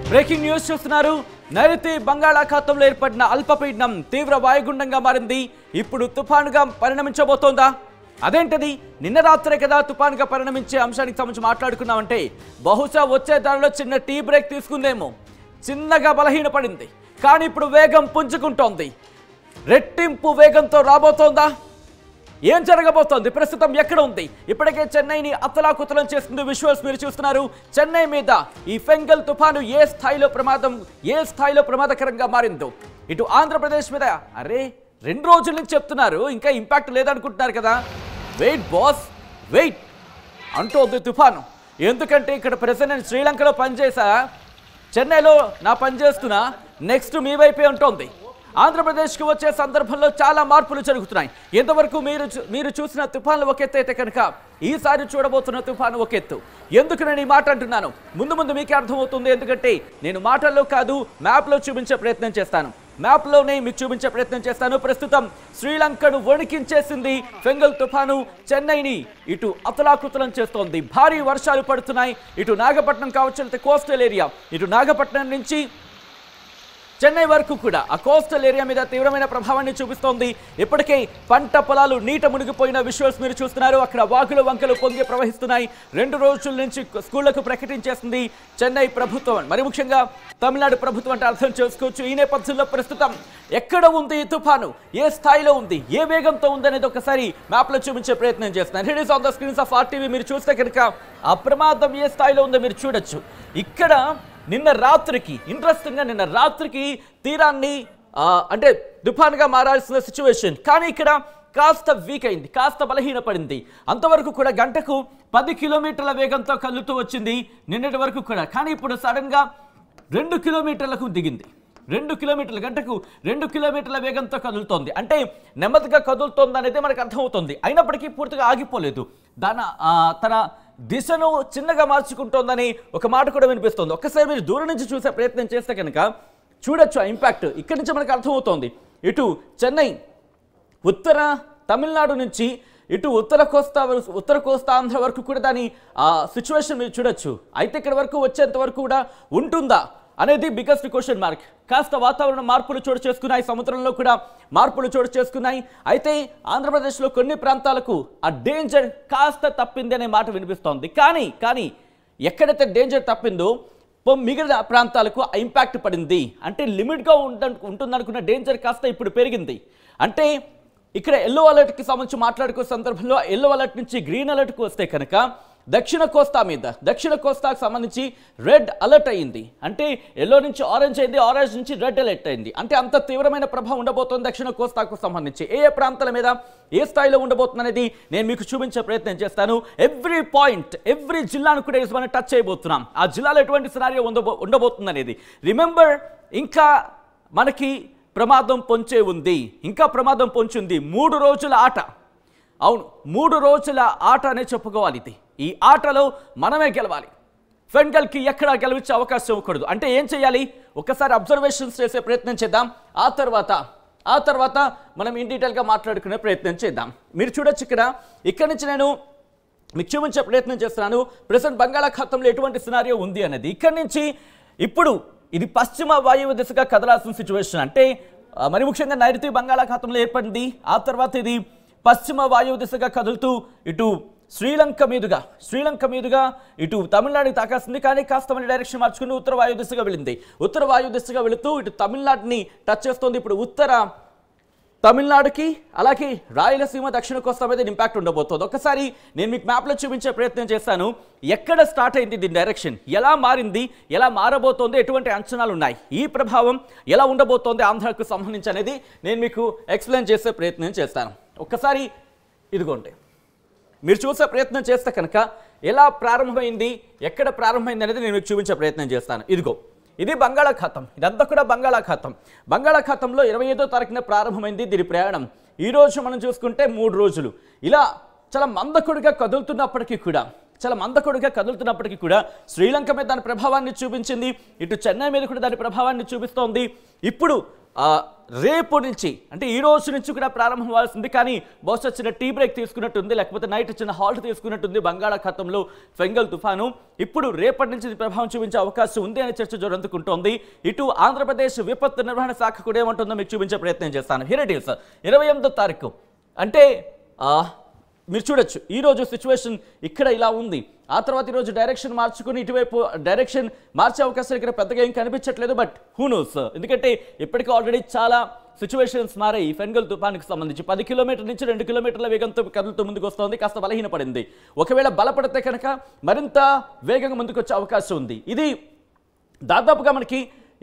Breaking news చూస్తున్నారు. నైరుతి బంగాళాఖాతంలో ఏర్పడిన అల్పపీడనం తీవ్ర వాయుగుండంగా మారింది. ఇప్పుడు తుఫానుగా పరిణమించబోతోందా? అదేంటది? నిన్న రాత్రే కదా తుఫానుగా పరిణమించే అంశానికి సంబంధించి మాట్లాడుకున్నామంటే బహుశా వచ్చే దారిలో చిన్న టీ బ్రేక్ తీసుకుందేమో. చిన్నగా బలహీనపడింది, కానీ ఇప్పుడు వేగం పుంజుకుంటోంది. రెట్టింపు వేగంతో రాబోతోందా? ఏం జరగబోతోంది? ప్రస్తుతం ఎక్కడ ఉంది? ఇప్పటికే చెన్నైని అతలాకుతలం చేస్తుంది. విజువల్స్ మీరు చూస్తున్నారు. చెన్నై మీద ఈ ఫెంగల్ తుఫాను ఏ స్థాయిలో ప్రమాదకరంగా మారిందో. ఇటు ఆంధ్రప్రదేశ్ మీద అరే 2 రోజుల నుంచి చెప్తున్నారు, ఇంకా ఇంపాక్ట్ లేదనుకుంటున్నారు కదా. వెయిట్ బాస్, వెయిట్ అంటోంది తుఫాను. ఎందుకంటే ఇక్కడ ప్రెసెంట్ నేను శ్రీలంకలో పనిచేసా, చెన్నైలో నా పని చేస్తున్నా, నెక్స్ట్ మీ వైపే ఉంటుంది. ఆంధ్రప్రదేశ్కి వచ్చే సందర్భంలో చాలా మార్పులు జరుగుతున్నాయి. ఎంతవరకు మీరు చూసిన తుఫాన్లు ఒక ఎత్తు అయితే కనుక ఈసారి చూడబోతున్న తుఫాను ఒక ఎత్తు. ఎందుకు నేను ఈ మాట అంటున్నాను? ముందు మీకే అర్థమవుతుంది. ఎందుకంటే నేను మాటల్లో కాదు, మ్యాప్లో చూపించే ప్రయత్నం చేస్తాను. మ్యాప్లోనే మీకు చూపించే ప్రయత్నం చేస్తాను. ప్రస్తుతం శ్రీలంకను వణికించేసింది ఫెంగల్ తుఫాను. చెన్నైని ఇటు అతలాకుతలం చేస్తోంది. భారీ వర్షాలు పడుతున్నాయి. ఇటు నాగపట్నం కావచ్చు, కోస్టల్ ఏరియా, ఇటు నాగపట్నం నుంచి చెన్నై వరకు కూడా ఆ కోస్టల్ ఏరియా మీద తీవ్రమైన ప్రభావాన్ని చూపిస్తోంది. ఇప్పటికే పంట పొలాలు నీట మునిగిపోయిన విజువల్స్ మీరు చూస్తున్నారు. అక్కడ వాగులు వంకలు పొంగి ప్రవహిస్తున్నాయి. 2 రోజుల నుంచి స్కూళ్లకు ప్రకటించేసింది చెన్నై ప్రభుత్వం, మరి ముఖ్యంగా తమిళనాడు ప్రభుత్వం అంటే అర్థం చేసుకోవచ్చు. ఈ నేపథ్యంలో ప్రస్తుతం ఎక్కడ ఉంది ఈ తుఫాను, ఏ స్థాయిలో ఉంది, ఏ వేగంతో ఉంది అనేది ఒకసారి మ్యాప్లో చూపించే ప్రయత్నం చేస్తున్నాను. Hit is on the screens of RTV. మీరు చూస్తే కనుక ఆ ప్రమాదం ఏ స్థాయిలో ఉందో మీరు చూడొచ్చు. ఇక్కడ నిన్న రాత్రికి తీరాన్ని అంటే తుఫాన్గా మారాల్సిన సిచ్యువేషన్, కానీ ఇక్కడ కాస్త వీక్ అయింది, కాస్త బలహీనపడింది. అంతవరకు కూడా గంటకు 10 కిలోమీటర్ల వేగంతో కదులుతూ వచ్చింది నిన్నటి వరకు కూడా. కానీ ఇప్పుడు సడన్గా 2 కిలోమీటర్లకు దిగింది. 2 కిలోమీటర్ల గంటకు 2 కిలోమీటర్ల వేగంతో కదులుతోంది. అంటే నెమ్మదిగా కదులుతోంది అనేది మనకు అర్థమవుతుంది. అయినప్పటికీ పూర్తిగా ఆగిపోలేదు. తన దిశను చిన్నగా మార్చుకుంటోందని ఒక మాట కూడా వినిపిస్తోంది. ఒక్కసారి మీరు దూరం నుంచి చూసే ప్రయత్నం చేస్తే కనుక చూడొచ్చు ఆ ఇంపాక్ట్. ఇక్కడి నుంచి మనకు అర్థమవుతోంది. ఇటు చెన్నై, ఉత్తర తమిళనాడు నుంచి ఇటు ఉత్తర కోస్తా ఆంధ్ర వరకు కూడా దాని సిచ్యువేషన్ మీరు చూడొచ్చు. అయితే ఇక్కడ వరకు వచ్చేంత వరకు కూడా ఉంటుందా అనేది బిగ్గెస్ట్ క్వశ్చన్ మార్క్. కాస్త వాతావరణ మార్పులు చోటు చేసుకున్నాయి, సముద్రంలో కూడా మార్పులు చోటు చేసుకున్నాయి. అయితే ఆంధ్రప్రదేశ్లో కొన్ని ప్రాంతాలకు ఆ డేంజర్ కాస్త తప్పింది అనే మాట వినిపిస్తోంది. కానీ ఎక్కడైతే డేంజర్ తప్పిందో మిగిలిన ప్రాంతాలకు ఇంపాక్ట్ పడింది. అంటే లిమిట్గా ఉంటుందనుకున్న డేంజర్ కాస్త ఇప్పుడు పెరిగింది. అంటే ఇక్కడ ఎల్లో అలర్ట్కి సంబంధించి మాట్లాడుకునే సందర్భంలో ఎల్లో అలర్ట్ నుంచి గ్రీన్ అలర్ట్కి వస్తే కనుక దక్షిణ కోస్తాకు సంబంధించి రెడ్ అలర్ట్ అయింది. అంటే ఎల్లో నుంచి ఆరెంజ్ అయింది, ఆరెంజ్ నుంచి రెడ్ అలర్ట్ అయింది. అంటే అంత తీవ్రమైన ప్రభావం ఉండబోతోంది దక్షిణ కోస్తాకు సంబంధించి. ఏ ప్రాంతాల మీద ఏ స్థాయిలో ఉండబోతుంది అనేది నేను మీకు చూపించే ప్రయత్నం చేస్తాను. ఎవ్రీ పాయింట్, ఎవ్రీ జిల్లాను కూడా మనం టచ్ చేయబోతున్నాం. ఆ జిల్లాలో ఎటువంటి సినారియో ఉండబోతుంది అనేది. రిమెంబర్, ఇంకా మనకి ప్రమాదం పొంచే ఉంది, ఇంకా ప్రమాదం పొంచుంది. 3 రోజుల ఆట. అవును, 3 రోజుల ఆట అనే చెప్పుకోవాలి. ఇది ఈ ఆటలో మనమే గెలవాలి. ఫెంగల్కి ఎక్కడా గెలిచే అవకాశం ఇవ్వకూడదు. అంటే ఏం చేయాలి? ఒకసారి అబ్జర్వేషన్స్ చేసే ప్రయత్నం చేద్దాం. ఆ తర్వాత మనం ఇన్ డీటెయిల్గా మాట్లాడుకునే ప్రయత్నం చేద్దాం. మీరు చూడొచ్చు ఇక్కడి నుంచి నేను మీకు చూపించే ప్రయత్నం చేస్తున్నాను. ప్రెసెంట్ బంగాళాఖాతంలో ఎటువంటి సినారియో ఉంది అనేది. ఇక్కడి నుంచి ఇప్పుడు ఇది పశ్చిమ వాయువ్య దిశగా కదలాల్సిన సిచ్యువేషన్. అంటే మరి ముఖ్యంగా నైరుతి బంగాళాఖాతంలో ఏర్పడింది. ఆ తర్వాత ఇది పశ్చిమ వాయువ్య దిశగా కదులుతూ ఇటు శ్రీలంక మీదుగా ఇటు తమిళనాడుకి తాకాల్సింది. కానీ కాస్త మన డైరెక్షన్ మార్చుకుని ఉత్తర వాయు దిశగా వెళుతూ ఇటు తమిళనాడుని టచ్ చేస్తుంది. ఇప్పుడు ఉత్తర తమిళనాడుకి అలాగే రాయలసీమ, దక్షిణ కోస్తా మీద ఇంపాక్ట్ ఉండబోతోంది. ఒకసారి నేను మీకు మ్యాప్లో చూపించే ప్రయత్నం చేస్తాను. ఎక్కడ స్టార్ట్ అయింది దీని డైరెక్షన్, ఎలా మారింది, ఎలా మారబోతోంది, ఎటువంటి అంచనాలు ఉన్నాయి, ఈ ప్రభావం ఎలా ఉండబోతోంది ఆంధ్రాకు సంబంధించి అనేది నేను మీకు ఎక్స్ప్లెయిన్ చేసే ప్రయత్నం చేస్తాను. ఒక్కసారి ఇదిగోండి, మీరు చూసే ప్రయత్నం చేస్తే కనుక ఎలా ప్రారంభమైంది, ఎక్కడ ప్రారంభమైంది అనేది నేను మీకు చూపించే ప్రయత్నం చేస్తాను. ఇది బంగాళాఖాతం. ఇదంతా కూడా బంగాళాఖాతంలో 25వ తారీఖున ప్రారంభమైంది దీని ప్రయాణం. ఈరోజు మనం చూసుకుంటే 3 రోజులు ఇలా చాలా మందకుడిగా కదులుతున్నప్పటికీ కూడా చాలా మందకొడిగా కదులుతున్నప్పటికీ కూడా శ్రీలంక మీద దాని ప్రభావాన్ని చూపించింది, ఇటు చెన్నై మీద కూడా దాని ప్రభావాన్ని చూపిస్తోంది. ఇప్పుడు రేపు నుంచి అంటే ఈ రోజు నుంచి కూడా ప్రారంభం అవ్వాల్సింది, కానీ బహుశా చిన్న టీ బ్రేక్ తీసుకున్నట్టుంది, లేకపోతే నైట్ చిన్న హాల్ట్ తీసుకున్నట్టుంది బంగాళాఖాతంలో ఫెంగల్ తుఫాను. ఇప్పుడు రేపటి నుంచి ప్రభావం చూపించే అవకాశం ఉంది అనే చర్చ జోరందుకుంటోంది. ఇటు ఆంధ్రప్రదేశ్ విపత్తు నిర్వహణ శాఖ కూడా ఏమంటుందో మీకు చూపించే ప్రయత్నం చేస్తాను. హియర్ ఇట్ ఈస్ 28వ తారీఖు అంటే మీరు చూడొచ్చు ఈరోజు సిచ్యువేషన్ ఇక్కడ ఇలా ఉంది. ఆ తర్వాత ఈరోజు డైరెక్షన్ మార్చుకుని ఇటువైపు డైరెక్షన్ మార్చే అవకాశాలు ఇక్కడ పెద్దగా ఏం కనిపించట్లేదు. బట్ హూ నోస్, ఎందుకంటే ఇప్పటికీ ఆల్రెడీ చాలా సిచ్యువేషన్స్ మారాయి. ఈ ఫెంగల్ తుఫానుకు సంబంధించి 10 కిలోమీటర్ల నుంచి 2 కిలోమీటర్ల వేగంతో కదులుతూ ముందుకు వస్తుంది, కాస్త బలహీనపడింది. ఒకవేళ బలపడితే కనుక మరింత వేగంగా ముందుకు వచ్చే అవకాశం ఉంది. ఇది దాదాపుగా మనకి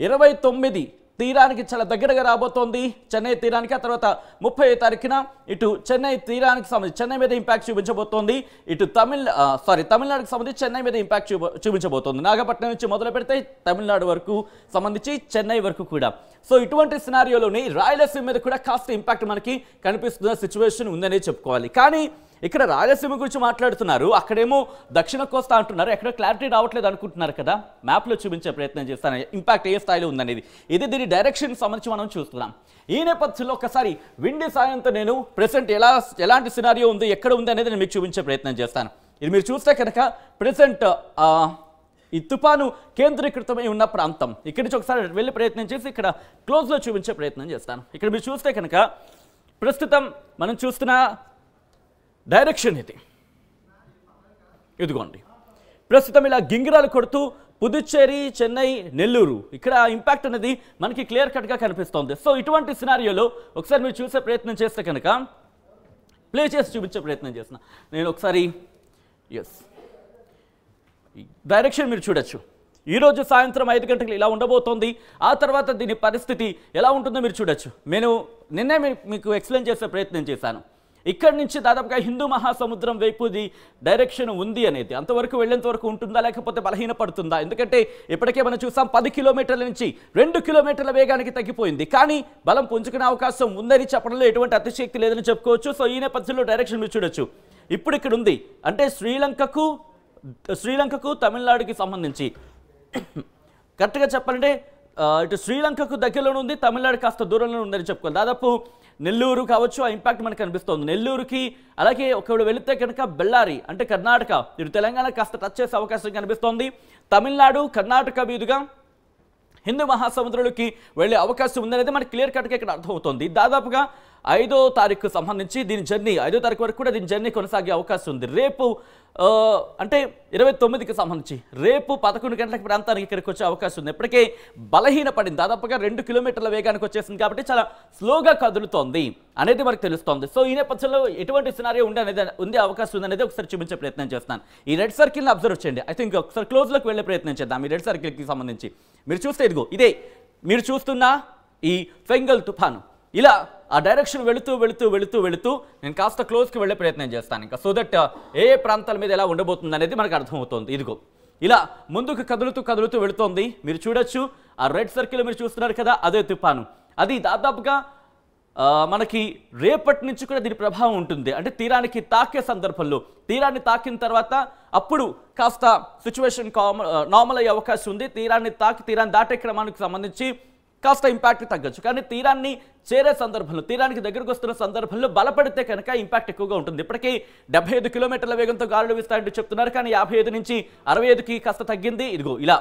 29 తీరానికి చాలా దగ్గరగా రాబోతోంది, చెన్నై తీరానికి. ఆ తర్వాత 30వ తారీఖున ఇటు చెన్నై తీరానికి సంబంధించి చెన్నై మీద ఇంపాక్ట్ చూపించబోతోంది. ఇటు తమిళనాడుకి సంబంధించి చెన్నై మీద ఇంపాక్ట్ చూపించబోతోంది. నాగపట్నం నుంచి మొదలు పెడితే తమిళనాడు వరకు సంబంధించి చెన్నై వరకు కూడా. సో ఇటువంటి సినారియోలోని రాయలసీమ మీద కూడా కాస్త ఇంపాక్ట్ మనకి కనిపిస్తున్న సిచ్యువేషన్ ఉందనే చెప్పుకోవాలి. కానీ ఇక్కడ రాయలసీమ గురించి మాట్లాడుతున్నారు, అక్కడేమో దక్షిణ కోస్తా అంటున్నారు, ఎక్కడ క్లారిటీ రావట్లేదు అనుకుంటున్నారు కదా. మ్యాప్లో చూపించే ప్రయత్నం చేస్తాను ఇంపాక్ట్ ఏ స్థాయిలో ఉందనేది. ఇది దీని డైరెక్షన్ సంబంధించి మనం చూస్తున్నాం. ఈ నేపథ్యంలో ఒకసారి విండి సాయంతో నేను ప్రెసెంట్ ఎలాంటి సినారియో ఉంది, ఎక్కడ ఉంది అనేది నేను మీకు చూపించే ప్రయత్నం చేస్తాను. ఇది మీరు చూస్తే కనుక ప్రెసెంట్ ఈ తుఫాను కేంద్రీకృతమై ఉన్న ప్రాంతం, ఇక్కడి నుంచి ఒకసారి వెళ్ళి ప్రయత్నం చేసి ఇక్కడ క్లోజ్లో చూపించే ప్రయత్నం చేస్తాను. ఇక్కడ మీరు చూస్తే కనుక ప్రస్తుతం మనం చూస్తున్న డైరెక్షన్ ఇదిగోండి. ప్రస్తుతం ఇలా గింగిరాలు కొడుతూ పుదుచ్చేరి, చెన్నై, నెల్లూరు ఇక్కడ ఇంపాక్ట్ అనేది మనకి క్లియర్ కట్గా కనిపిస్తోంది. సో ఇటువంటి సినారియోలో ఒకసారి మీరు చూసే ప్రయత్నం చేస్తే కనుక ప్లే చేసి చూపించే ప్రయత్నం చేసిన నేను ఒకసారి డైరెక్షన్ మీరు చూడొచ్చు. ఈరోజు సాయంత్రం 5 గంటలకు ఇలా ఉండబోతోంది. ఆ తర్వాత దీని పరిస్థితి ఎలా ఉంటుందో మీరు చూడొచ్చు. నేను నిన్నే మీకు ఎక్స్ప్లెయిన్ చేసే ప్రయత్నం చేశాను. ఇక్కడి నుంచి దాదాపుగా హిందూ మహాసముద్రం వైపుది డైరెక్షన్ ఉంది అనేది, అంతవరకు వెళ్ళేంత వరకు ఉంటుందా లేకపోతే బలహీనపడుతుందా? ఎందుకంటే ఇప్పటికే మనం చూసాం 10 కిలోమీటర్ల నుంచి 2 కిలోమీటర్ల వేగానికి తగ్గిపోయింది, కానీ బలం పుంజుకునే అవకాశం ఉందని చెప్పడంలో ఎటువంటి అతిశక్తి లేదని చెప్పుకోవచ్చు. సో ఈ నేపథ్యంలో డైరెక్షన్ మీరు చూడొచ్చు. ఇప్పుడు ఇక్కడ ఉంది అంటే శ్రీలంకకు తమిళనాడుకి సంబంధించి కరెక్ట్గా చెప్పాలంటే ఇటు శ్రీలంకకు దగ్గరలోనే ఉంది, తమిళనాడు కాస్త దూరంలో ఉందని చెప్పుకోవాలి. దాదాపు నెల్లూరు కావచ్చు ఆ ఇంపాక్ట్ మనకు కనిపిస్తుంది. నెల్లూరుకి అలాగే ఒకవేళ వెళితే కనుక బెల్లారి అంటే కర్ణాటక, ఇటు తెలంగాణ కాస్త టచ్ చేసే అవకాశం కనిపిస్తోంది. తమిళనాడు, కర్ణాటక మీదుగా హిందూ మహాసముద్రంలోకి వెళ్ళే అవకాశం ఉందనేది మనకి క్లియర్ కట్గా ఇక్కడ అర్థమవుతుంది. దాదాపుగా 5వ తారీఖు సంబంధించి దీని జర్నీ 5వ తారీఖు వరకు కూడా దీని జర్నీ కొనసాగే అవకాశం ఉంది. రేపు అంటే 29కి సంబంధించి రేపు 11 గంటలకు ప్రాంతానికి ఇక్కడికి వచ్చే అవకాశం ఉంది. ఇప్పటికే బలహీనపడింది, దాదాపుగా 2 కిలోమీటర్ల వేగానికి వచ్చేసింది కాబట్టి చాలా స్లోగా కదులుతోంది అనేది మనకు తెలుస్తోంది. సో ఈ నేపథ్యంలో ఎటువంటి సినారియో ఉండే అవకాశం ఉంది అనేది ఒకసారి చూపించే ప్రయత్నం చేస్తాను. ఈ రెడ్ సర్కిల్ని అబ్జర్వ్ చేయండి. ఐ థింక్ ఒకసారి క్లోజ్లోకి వెళ్ళే ప్రయత్నం చేద్దాం. ఈ రెడ్ సర్కిల్కి సంబంధించి మీరు చూస్తే ఇదే మీరు చూస్తున్న ఈ ఫెంగల్ తుఫాను ఇలా ఆ డైరెక్షన్ వెళుతూ నేను కాస్త క్లోజ్కి వెళ్ళే ప్రయత్నం చేస్తాను ఇంకా, సో దట్ ఏ ప్రాంతాల మీద ఎలా ఉండబోతుంది అనేది మనకు అర్థమవుతుంది. ఇదిగో ఇలా ముందుకు కదులుతూ వెళుతోంది. మీరు చూడొచ్చు ఆ రెడ్ సర్కిల్ మీరు చూస్తున్నారు కదా, అదే తుఫాను. అది దాదాపుగా మనకి రేపటి నుంచి కూడా దీని ప్రభావం ఉంటుంది. అంటే తీరానికి తాకే సందర్భంలో, తీరాన్ని తాకిన తర్వాత అప్పుడు కాస్త సిచ్యువేషన్ నార్మల్ అయ్యే అవకాశం ఉంది. తీరాన్ని దాటే క్రమానికి సంబంధించి కాస్త ఇంపాక్ట్ తగ్గచ్చు, కానీ తీరాన్ని చేరే సందర్భంలో, తీరానికి దగ్గరకు వస్తున్న సందర్భంలో బలపడితే కనుక ఇంపాక్ట్ ఎక్కువగా ఉంటుంది. ఇప్పటికీ 75 కిలోమీటర్ల వేగంతో గాలులు వీస్తాయంటూ చెప్తున్నారు, కానీ 55 నుంచి 65కి కాస్త తగ్గింది. ఇదిగో ఇలా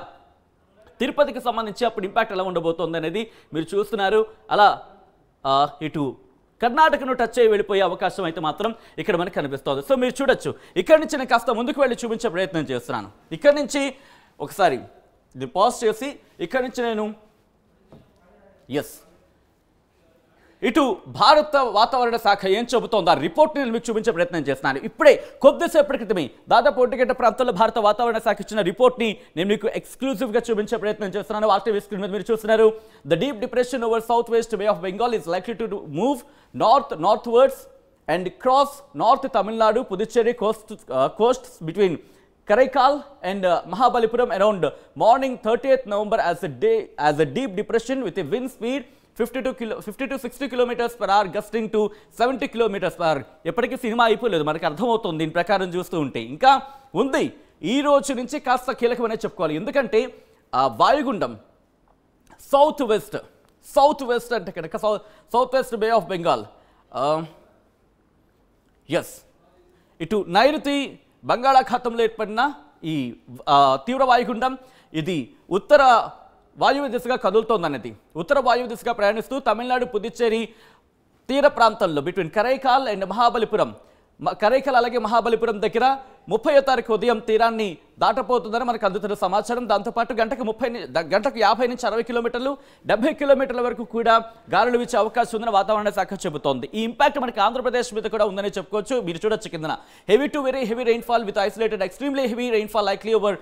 తిరుపతికి సంబంధించి అప్పుడు ఇంపాక్ట్ ఎలా ఉండబోతోంది అనేది మీరు చూస్తున్నారు. అలా ఇటు కర్ణాటకను టచ్ అయ్యి వెళ్ళిపోయే అవకాశం అయితే మాత్రం ఇక్కడ మనకు కనిపిస్తుంది. సో మీరు చూడొచ్చు, ఇక్కడి నుంచి నేను కాస్త ముందుకు వెళ్ళి చూపించే ప్రయత్నం చేస్తున్నాను. ఇక్కడి నుంచి ఒకసారి ఇది పాజ్ చేసి ఇక్కడి నుంచి నేను ఇటు భారత వాతావరణ శాఖ ఏం చెబుతోందో ఆ రిపోర్ట్ని నేను మీకు చూపించే ప్రయత్నం చేస్తున్నాను. ఇప్పుడే కొద్దిసేపటి క్రితమే దాదాపు 1 గంట ప్రాంతంలో భారత వాతావరణ శాఖ ఇచ్చిన రిపోర్ట్ని నేను మీకు ఎక్స్క్లూజివ్గా చూపించే ప్రయత్నం చేస్తున్నాను. ఆర్టీవీ స్క్రీన్ మీద మీరు చూస్తున్నారు. The deep depression over south west bay of Bengal is likely to move northwards and cross north Tamil Nadu, Puducherry coasts between Karaikal and Mahabalipuram around morning 30th November as a deep depression with a wind speed 50 to 60 km/h, gusting to 70 km/h. ఎప్పటికీ cinema అయిపోలేదు, మనకు అర్థమవుతుంది దీని ప్రకారం చూస్తూ ఉంటే. ఇంకా ఉంది, ఈ రోజు నుంచి కాస్త కీలకమనే చెప్పుకోవాలి. ఎందుకంటే వాయుగుండం సౌత్ వెస్ట్ అంటే కనుక south west bay of Bengal, yes, ఇటు నైరుతి బంగాళాఖాతంలో ఏర్పడిన ఈ తీవ్ర వాయుగుండం ఇది ఉత్తర వాయువ్య దిశగా కదులుతోందనేది. ఉత్తర వాయువ్య దిశగా ప్రయాణిస్తూ తమిళనాడు పుదుచ్చేరి తీర ప్రాంతంలో బిట్వీన్ కరైకాల్ అండ్ మహాబలిపురం, కరైకల్ అలాగే మహాబలిపురం దగ్గర 30వ తారీఖు ఉదయం తీరాన్ని దాటపోతుందని మనకు అందుతున్న సమాచారం. దాంతోపాటు గంటకు 50 నుంచి 60 కిలోమీటర్లు, 70 కిలోమీటర్ల వరకు కూడా గాలులు వీచే అవకాశం ఉందని వాతావరణ శాఖ చెబుతోంది. ఈ ఇంపాక్ట్ మనకి ఆంధ్రప్రదేశ్ మీద కూడా ఉందని చెప్పుకోవచ్చు. మీరు చూడొచ్చు కిందన heavy to very heavy rainfall with isolated extremely heavy rainfall likely over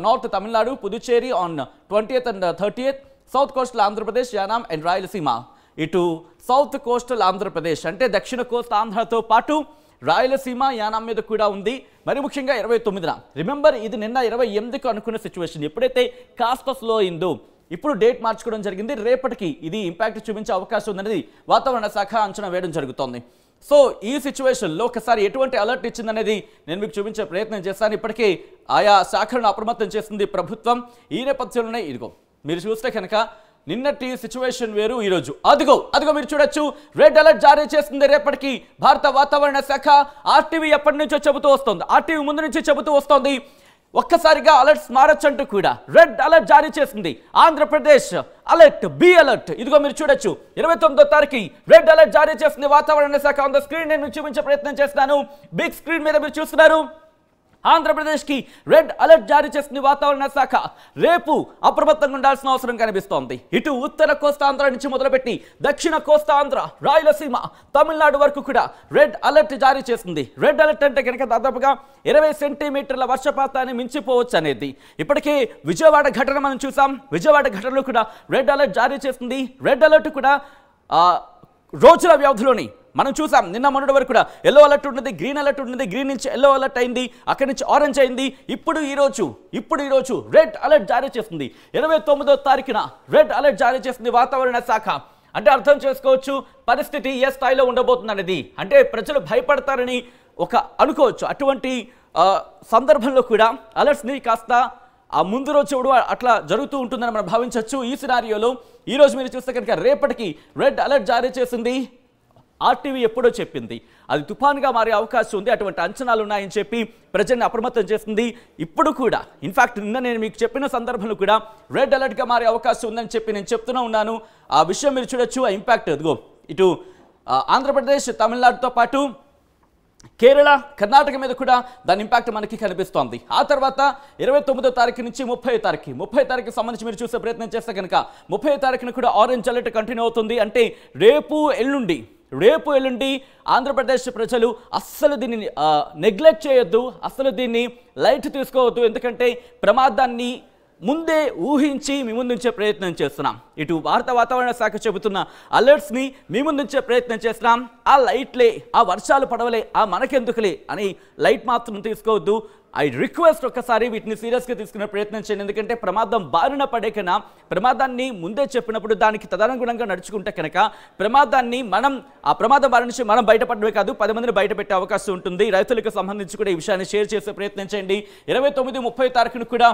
north Tamil Nadu, Puducherry on 20th and 30th, south coastal Andhra Pradesh, Yanam and Rayalaseema. ఇటు సౌత్ కోస్టల్ ఆంధ్రప్రదేశ్ అంటే దక్షిణ కోస్తా ఆంధ్రతో పాటు రాయలసీమ, యానాం మీద కూడా ఉంది. మరి ముఖ్యంగా 29న, రిమెంబర్ ఇది నిన్న 28కు అనుకున్న సిచ్యువేషన్, ఎప్పుడైతే కాస్త స్లో అయిందో ఇప్పుడు డేట్ మార్చుకోవడం జరిగింది. రేపటికి ఇది ఇంపాక్ట్ చూపించే అవకాశం ఉందనేది వాతావరణ శాఖ అంచనా వేయడం జరుగుతోంది. సో ఈ సిచ్యువేషన్లో ఒకసారి ఎటువంటి అలర్ట్ ఇచ్చిందనేది నేను మీకు చూపించే ప్రయత్నం చేస్తాను. ఇప్పటికే ఆయా శాఖలను అప్రమత్తం చేస్తుంది ప్రభుత్వం. ఈ నేపథ్యంలోనే ఇదిగో మీరు చూస్తే కనుక నిన్నటి సిచ్యువేషన్ వేరు, ఈరోజు అదిగో మీరు చూడొచ్చు, రెడ్ అలర్ట్ జారీ చేస్తుంది రేపటికి భారత వాతావరణ శాఖ. ఆర్టీవీ ఎప్పటి నుంచో చెబుతూ వస్తుంది, ఆర్టీవీ ముందు నుంచి చెబుతూ వస్తోంది, ఒక్కసారిగా అలర్ట్స్ మారొచ్చంటూ కూడా రెడ్ అలర్ట్ జారీ చేసింది ఆంధ్రప్రదేశ్. Alert, be alert. ఇదిగో మీరు చూడొచ్చు, 29వ తారీఖు రెడ్ అలర్ట్ జారీ చేస్తుంది వాతావరణ శాఖ. ఆన్ ద స్క్రీన్ నేను చూపించే ప్రయత్నం చేస్తున్నాను. బిగ్ స్క్రీన్ మీద మీరు చూస్తున్నారు, ఆంధ్రప్రదేశ్కి రెడ్ అలర్ట్ జారీ చేస్తుంది వాతావరణ శాఖ. రేపు అప్రమత్తంగా ఉండాల్సిన అవసరం కనిపిస్తోంది. ఇటు ఉత్తర కోస్తాంధ్ర నుంచి మొదలుపెట్టి దక్షిణ కోస్తాంధ్ర, రాయలసీమ, తమిళనాడు వరకు కూడా రెడ్ అలర్ట్ జారీ చేస్తుంది. రెడ్ అలర్ట్ అంటే కనుక దాదాపుగా 20 సెంటీమీటర్ల వర్షపాతాన్ని మించిపోవచ్చు అనేది. ఇప్పటికే విజయవాడ ఘటన మనం చూసాం, విజయవాడ ఘటనలో కూడా రెడ్ అలర్ట్ జారీ చేస్తుంది. రెడ్ అలర్ట్ కూడా రోజుల వ్యవధిలోని మనం చూసాం. నిన్న మొన్నటి వరకు కూడా ఎల్లో అలర్ట్ ఉన్నది, గ్రీన్ అలర్ట్ ఉన్నది, గ్రీన్ నుంచి ఎల్లో అలర్ట్ అయింది, అక్కడి నుంచి ఆరెంజ్ అయింది. ఇప్పుడు ఈ రోజు రెడ్ అలర్ట్ జారీ చేస్తుంది. 29వ తారీఖున రెడ్ అలర్ట్ జారీ చేస్తుంది వాతావరణ శాఖ. అంటే అర్థం చేసుకోవచ్చు పరిస్థితి ఏ స్థాయిలో ఉండబోతుంది అనేది. అంటే ప్రజలు భయపడతారని అనుకోవచ్చు. అటువంటి సందర్భంలో కూడా అలర్ట్స్ని కాస్త ముందు రోజు చూడు అట్లా జరుగుతూ ఉంటుందని మనం భావించవచ్చు. ఈ సినారియోలో ఈరోజు మీరు చూస్తే కనుక రేపటికి రెడ్ అలర్ట్ జారీ చేసింది. ఆర్టీవీ ఎప్పుడో చెప్పింది అది తుఫాన్గా మారే అవకాశం ఉంది, అటువంటి అంచనాలు ఉన్నాయని చెప్పి ప్రజల్ని అప్రమత్తం చేస్తుంది. ఇప్పుడు కూడా ఇన్ఫాక్ట్ నిన్న నేను మీకు చెప్పిన సందర్భంలో కూడా రెడ్ అలర్ట్గా మారే అవకాశం ఉందని చెప్పి నేను చెప్తూనే ఉన్నాను. ఆ విషయం మీరు చూడొచ్చు, ఆ ఇంపాక్ట్ అదిగో ఇటు ఆంధ్రప్రదేశ్, తమిళనాడుతో పాటు కేరళ, కర్ణాటక మీద కూడా దాని ఇంపాక్ట్ మనకి కనిపిస్తోంది. ఆ తర్వాత 29వ తారీఖు నుంచి 30వ తారీఖు సంబంధించి మీరు చూసే ప్రయత్నం చేస్తే కనుక 30వ తారీఖున కూడా ఆరెంజ్ అలర్ట్ కంటిన్యూ అవుతుంది. అంటే రేపు ఎల్లుండి ఆంధ్రప్రదేశ్ ప్రజలు అస్సలు దీన్ని నెగ్లెక్ట్ చేయొద్దు, అస్సలు దీన్ని లైట్ తీసుకోవద్దు. ఎందుకంటే ప్రమాదాన్ని ముందే ఊహించి మీ ముందుంచే ప్రయత్నం చేస్తున్నాం. ఇటు భారత వాతావరణ శాఖ చెబుతున్న అలర్ట్స్ని మీ ముందుంచే ప్రయత్నం చేస్తున్నాం. ఆ లైట్లే, ఆ వర్షాలు పడవలే, ఆ మనకెందుకులే అని లైట్ మాత్రం తీసుకోవద్దు. ఐ రిక్వెస్ట్ ఒక్కసారి వీటిని సీరియస్గా తీసుకునే ప్రయత్నం చేయండి. ఎందుకంటే ప్రమాదం బారిన పడే కన్నా ప్రమాదాన్ని ముందే చెప్పినప్పుడు దానికి తదనుగుణంగా నడుచుకుంటే కనుక ఆ ప్రమాదం బారి నుంచి మనం బయటపడమే కాదు 10 మందిని బయట పెట్టే అవకాశం ఉంటుంది. రైతులకు సంబంధించి కూడా ఈ విషయాన్ని షేర్ చేసే ప్రయత్నం చేయండి. 29, 30 తారీఖును కూడా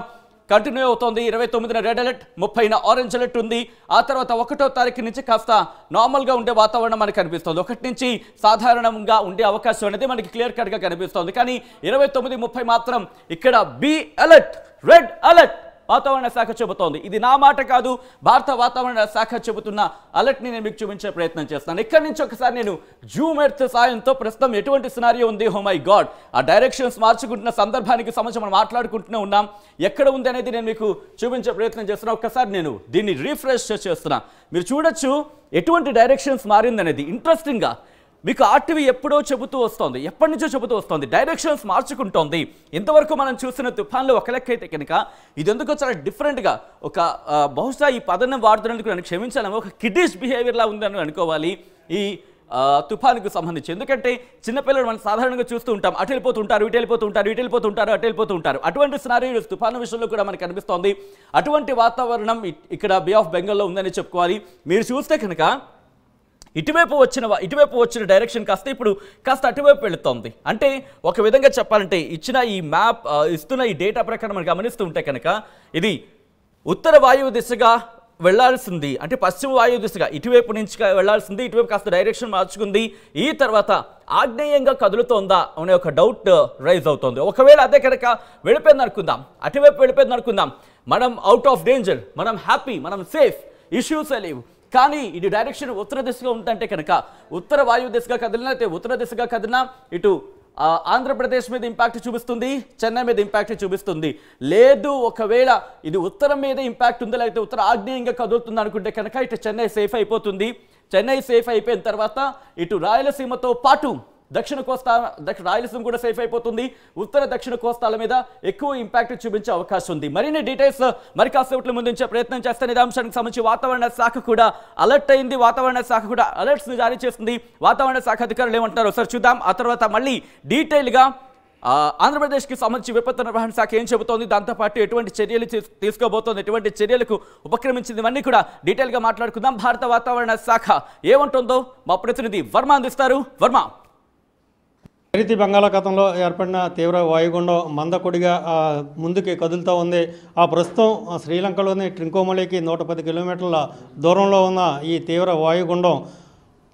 కంటిన్యూ అవుతోంది. 29న రెడ్ అలర్ట్, 30న ఆరెంజ్ అలర్ట్ ఉంది. ఆ తర్వాత 1వ తారీఖు నుంచి కాస్త నార్మల్గా ఉండే వాతావరణం మనకు కనిపిస్తుంది. 1 నుంచి సాధారణంగా ఉండే అవకాశం అనేది మనకి క్లియర్ కట్గా కనిపిస్తుంది. కానీ 29, 30 మాత్రం ఇక్కడ బి అలర్ట్, రెడ్ అలర్ట్ వాతావరణ శాఖ చెబుతోంది. ఇది నా మాట కాదు, భారత వాతావరణ శాఖ చెబుతున్న అలర్ట్ని నేను మీకు చూపించే ప్రయత్నం చేస్తాను. ఇక్కడి నుంచి ఒకసారి నేను జూమ్ ఎర్త్ సాయంతో ప్రస్తుతం ఎటువంటి సినారియో ఉంది, హో మై గాడ్, ఆ డైరెక్షన్స్ మార్చుకుంటున్న సందర్భానికి సంబంధించి మనం మాట్లాడుకుంటూనే ఉన్నాం. ఎక్కడ ఉంది అనేది నేను మీకు చూపించే ప్రయత్నం చేస్తున్నా. ఒక్కసారి నేను దీన్ని రీఫ్రెష్ చేస్తున్నా. మీరు చూడొచ్చు ఎటువంటి డైరెక్షన్స్ మారిందనేది. ఇంట్రెస్టింగ్గా మీకు ఆర్టీవీ ఎప్పుడో చెబుతూ వస్తోంది, ఎప్పటి నుంచో చెబుతూ వస్తుంది, డైరెక్షన్స్ మార్చుకుంటోంది. ఇంతవరకు మనం చూసిన తుఫాన్లో ఒక లెక్క అయితే కనుక ఇది ఎందుకో చాలా డిఫరెంట్గా బహుశా ఈ పదనం వాడుతున్నందుకు నన్ను క్షమించాలేమో, ఒక కిడ్డిష్ బిహేవియర్లా ఉందని అనుకోవాలి. ఈ తుఫానుకు సంబంధించి. ఎందుకంటే చిన్నపిల్లలు మనం సాధారణంగా చూస్తూ ఉంటాం, అటు వెళ్ళిపోతుంటారు, ఇటు వెళ్ళిపోతుంటారు, ఇటు వెళ్ళిపోతుంటారు, అటు వెళ్ళిపోతుంటారు. అటువంటి సినారియో తుఫాను విషయంలో కూడా మనకు కనిపిస్తోంది. అటువంటి వాతావరణం ఇక్కడ బే ఆఫ్ బెంగాల్లో ఉందని చెప్పుకోవాలి. మీరు చూస్తే కనుక ఇటువైపు వచ్చిన డైరెక్షన్ ఇప్పుడు కాస్త అటువైపు వెళుతోంది. అంటే ఒక విధంగా చెప్పాలంటే ఇచ్చిన ఈ మ్యాప్ ఇస్తున్న ఈ డేటా ప్రకారం మనం గమనిస్తూ ఉంటే కనుక ఇది ఉత్తర వాయువు దిశగా వెళ్లాల్సింది, అంటే పశ్చిమ వాయువు దిశగా ఇటువైపు నుంచి వెళ్లాల్సింది, ఇటువైపు కాస్త డైరెక్షన్ మార్చుకుంది. ఈ తర్వాత ఆగ్నేయంగా కదులుతోందా అనే ఒక డౌట్ రైజ్ అవుతోంది. ఒకవేళ అదే కనుక వెళ్ళిపోయింది అనుకుందాం, అటువైపు వెళ్ళిపోయింది అనుకుందాం, మనం అవుట్ ఆఫ్ డేంజర్, మనం హ్యాపీ, మనం సేఫ్, ఇష్యూస్ లేవు. కానీ ఇది డైరెక్షన్ ఉత్తర దిశగా ఉందంటే కనుక ఉత్తర వాయువు దిశగా కదిలినా, అయితే ఉత్తర దిశగా కదిలినా ఇటు ఆంధ్రప్రదేశ్ మీద ఇంపాక్ట్ చూపిస్తుంది, చెన్నై మీద ఇంపాక్ట్ చూపిస్తుంది. లేదు ఒకవేళ ఇది ఉత్తరం మీద ఇంపాక్ట్ ఉందా, లేకపోతే ఉత్తర ఆగ్నేయంగా కదులుతుంది అనుకుంటే కనుక ఇటు చెన్నై సేఫ్ అయిపోతుంది. చెన్నై సేఫ్ అయిపోయిన తర్వాత ఇటు రాయలసీమతో పాటు దక్షిణ కోస్తా రాయలసీమ కూడా సేఫ్ అయిపోతుంది. ఉత్తర దక్షిణ కోస్తాల మీద ఎక్కువ ఇంపాక్ట్ చూపించే అవకాశం ఉంది. మరిన్ని డీటెయిల్స్ మరి కాసేపట్లో ముందుంచే ప్రయత్నం చేస్తాను. ఇదే అంశానికి సంబంధించి వాతావరణ శాఖ కూడా అలర్ట్ అయింది, వాతావరణ శాఖ కూడా అలర్ట్స్ ని జారీ చేస్తుంది. వాతావరణ శాఖ అధికారులు ఏమంటారో ఒకసారి చూద్దాం. ఆ తర్వాత మళ్ళీ డీటెయిల్గా ఆంధ్రప్రదేశ్కి సంబంధించి విపత్తు నిర్వహణ శాఖ ఏం చెబుతోంది, దాంతోపాటు ఎటువంటి చర్యలు తీసుకోబోతోంది, ఎటువంటి చర్యలకు ఉపక్రమించింది, ఇవన్నీ కూడా డీటెయిల్గా మాట్లాడుకుందాం. భారత వాతావరణ శాఖ ఏమంటుందో మా ప్రతినిధి వర్మ అందిస్తారు. వర్మ, నైరుతి బంగాళాఖాతంలో ఏర్పడిన తీవ్ర వాయుగుండం మందకొడిగా ముందుకి కదులుతూ ఉంది. ప్రస్తుతం శ్రీలంకలోని ట్రింకోమలికి 110 కిలోమీటర్ల దూరంలో ఉన్న ఈ తీవ్ర వాయుగుండం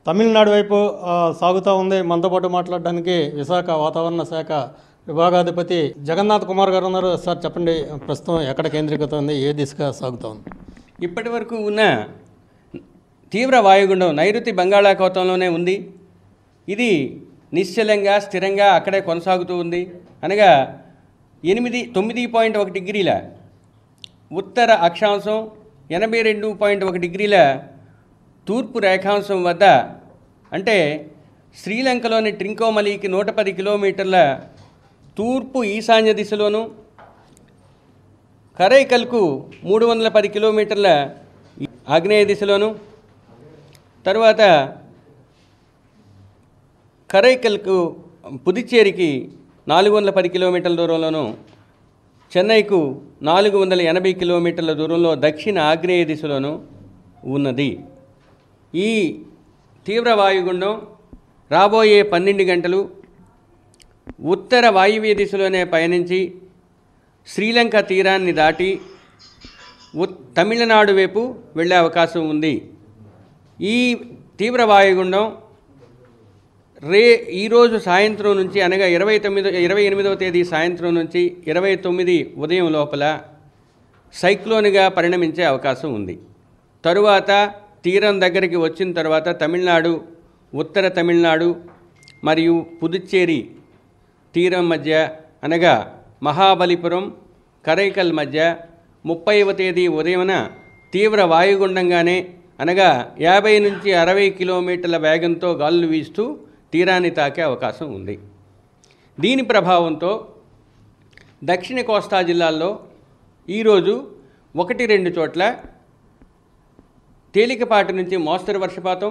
తమిళనాడు వైపు సాగుతూ ఉంది. మనతో పాటు మాట్లాడడానికి విశాఖ వాతావరణ శాఖ విభాగాధిపతి జగన్నాథ్ కుమార్ గారు ఉన్నారు. సార్ చెప్పండి, ప్రస్తుతం ఎక్కడ కేంద్రీకృతం ఉంది, ఏ దిశగా సాగుతూ ఉంది? ఇప్పటి వరకు ఉన్న తీవ్ర వాయుగుండం నైరుతి బంగాళాఖాతంలోనే ఉంది. ఇది నిశ్చలంగా స్థిరంగా అక్కడే కొనసాగుతూ ఉంది. అనగా 9.1 డిగ్రీల ఉత్తర అక్షాంశం, 82.1 డిగ్రీల తూర్పు రేఖాంశం వద్ద, అంటే శ్రీలంకలోని ట్రింకోమలికి 110 కిలోమీటర్ల తూర్పు ఈశాన్య దిశలోను, కరైకల్కు 310 కిలోమీటర్ల ఆగ్నేయ దిశలోను, తరువాత కరైకల్కు పుదుచ్చేరికి 410 కిలోమీటర్ల దూరంలోను, చెన్నైకు 480 కిలోమీటర్ల దూరంలో దక్షిణ ఆగ్నేయ దిశలోను ఉన్నది. ఈ తీవ్ర వాయుగుండం రాబోయే 12 గంటలు ఉత్తర వాయువ్య దిశలోనే పయనించి శ్రీలంక తీరాన్ని దాటి తమిళనాడు వైపు వెళ్ళే అవకాశం ఉంది. ఈ తీవ్ర వాయుగుండం ఈరోజు సాయంత్రం నుంచి, అనగా 28వ తేదీ సాయంత్రం నుంచి 29 ఉదయం లోపల సైక్లోన్గా పరిణమించే అవకాశం ఉంది. తరువాత తీరం దగ్గరికి వచ్చిన తర్వాత తమిళనాడు, ఉత్తర తమిళనాడు మరియు పుదుచ్చేరి తీరం మధ్య, అనగా మహాబలిపురం, కరైకల్ మధ్య 30వ తేదీ ఉదయమున తీవ్ర వాయుగుండంగానే, అనగా 50 నుంచి 60 కిలోమీటర్ల వేగంతో గాలులు వీస్తూ తీరాన్ని తాకే అవకాశం ఉంది. దీని ప్రభావంతో దక్షిణ కోస్తా జిల్లాల్లో ఈరోజు 1-2 చోట్ల తేలికపాటి నుంచి మోస్తరు వర్షపాతం,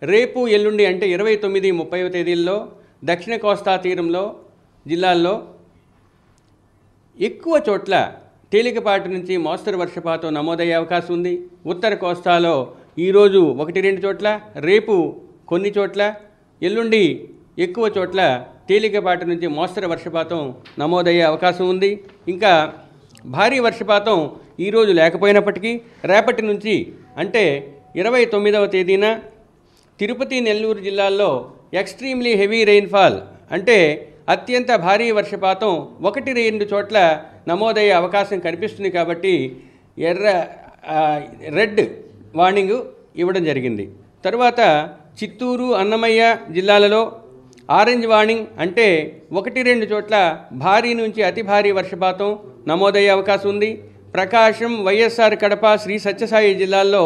రేపు ఎల్లుండి అంటే 29, 30వ తేదీల్లో దక్షిణ కోస్తా తీరంలో జిల్లాల్లో ఎక్కువ చోట్ల తేలికపాటి నుంచి మోస్తరు వర్షపాతం నమోదయ్యే అవకాశం ఉంది. ఉత్తర కోస్తాలో ఈరోజు 1-2 చోట్ల, రేపు కొన్ని చోట్ల, ఎల్లుండి ఎక్కువ చోట్ల తేలికపాటి నుంచి మోస్తరు వర్షపాతం నమోదయ్యే అవకాశం ఉంది. ఇంకా భారీ వర్షపాతం ఈరోజు లేకపోయినప్పటికీ రేపటి నుంచి అంటే 29వ తేదీన తిరుపతి, నెల్లూరు జిల్లాల్లో ఎక్స్ట్రీమ్లీ హెవీ రెయిన్ఫాల్, అంటే అత్యంత భారీ వర్షపాతం 1-2 చోట్ల నమోదయ్యే అవకాశం కనిపిస్తుంది. కాబట్టి రెడ్ వార్నింగ్ ఇవ్వడం జరిగింది. తరువాత చిత్తూరు, అన్నమయ్య జిల్లాలలో ఆరెంజ్ వార్నింగ్, అంటే 1-2 చోట్ల భారీ నుంచి అతి భారీ వర్షపాతం నమోదయ్యే అవకాశం ఉంది. ప్రకాశం, వైఎస్ఆర్ కడప, శ్రీ సత్యసాయి జిల్లాల్లో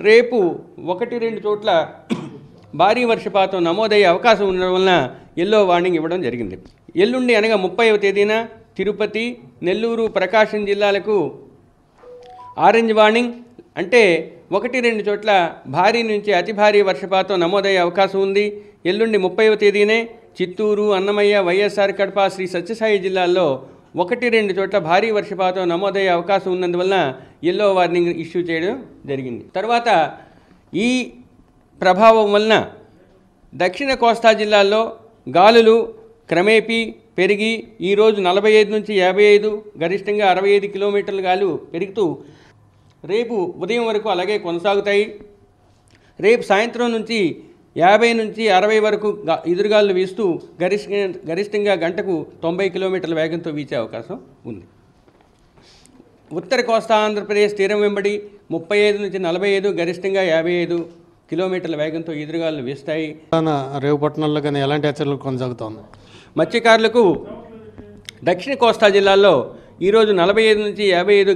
రేపు 1-2 చోట్ల భారీ వర్షపాతం నమోదయ్యే అవకాశం ఉండడం వలన ఎల్లో వార్నింగ్ ఇవ్వడం జరిగింది. ఎల్లుండి అనగా 30వ తేదీన తిరుపతి, నెల్లూరు, ప్రకాశం జిల్లాలకు ఆరెంజ్ వార్నింగ్, అంటే 1-2 చోట్ల భారీ నుంచి అతి భారీ వర్షపాతం నమోదయ్యే అవకాశం ఉంది. ఎల్లుండి 30వ తేదీనే చిత్తూరు, అన్నమయ్య, వైఎస్ఆర్ కడప, శ్రీ సత్యసాయి జిల్లాల్లో 1-2 చోట్ల భారీ వర్షపాతం నమోదయ్యే అవకాశం ఉన్నందువలన ఎల్లో వార్నింగ్ ఇష్యూ చేయడం జరిగింది. తర్వాత ఈ ప్రభావం వలన దక్షిణ కోస్తా జిల్లాల్లో గాలులు క్రమేపీ పెరిగి ఈరోజు 45 నుంచి 55, గరిష్టంగా 65 కిలోమీటర్ల గాలు పెరుగుతూ రేపు ఉదయం వరకు అలాగే కొనసాగుతాయి. రేపు సాయంత్రం నుంచి 50 నుంచి 60 వరకు ఎదురుగాలు వీస్తూ గరిష్టంగా గంటకు 90 కిలోమీటర్ల వేగంతో వీచే అవకాశం ఉంది. ఉత్తర కోస్తా ఆంధ్రప్రదేశ్ తీరం వెంబడి 35 నుంచి 45, గరిష్టంగా 55 కిలోమీటర్ల వేగంతో ఎదురుగాలు వీస్తాయి. రేపు పట్టణంలో కానీ ఎలాంటి హెచ్చరికలు కొనసాగుతోంది? మత్స్యకారులకు దక్షిణ కోస్తా జిల్లాల్లో ఈరోజు 45 నుంచి 55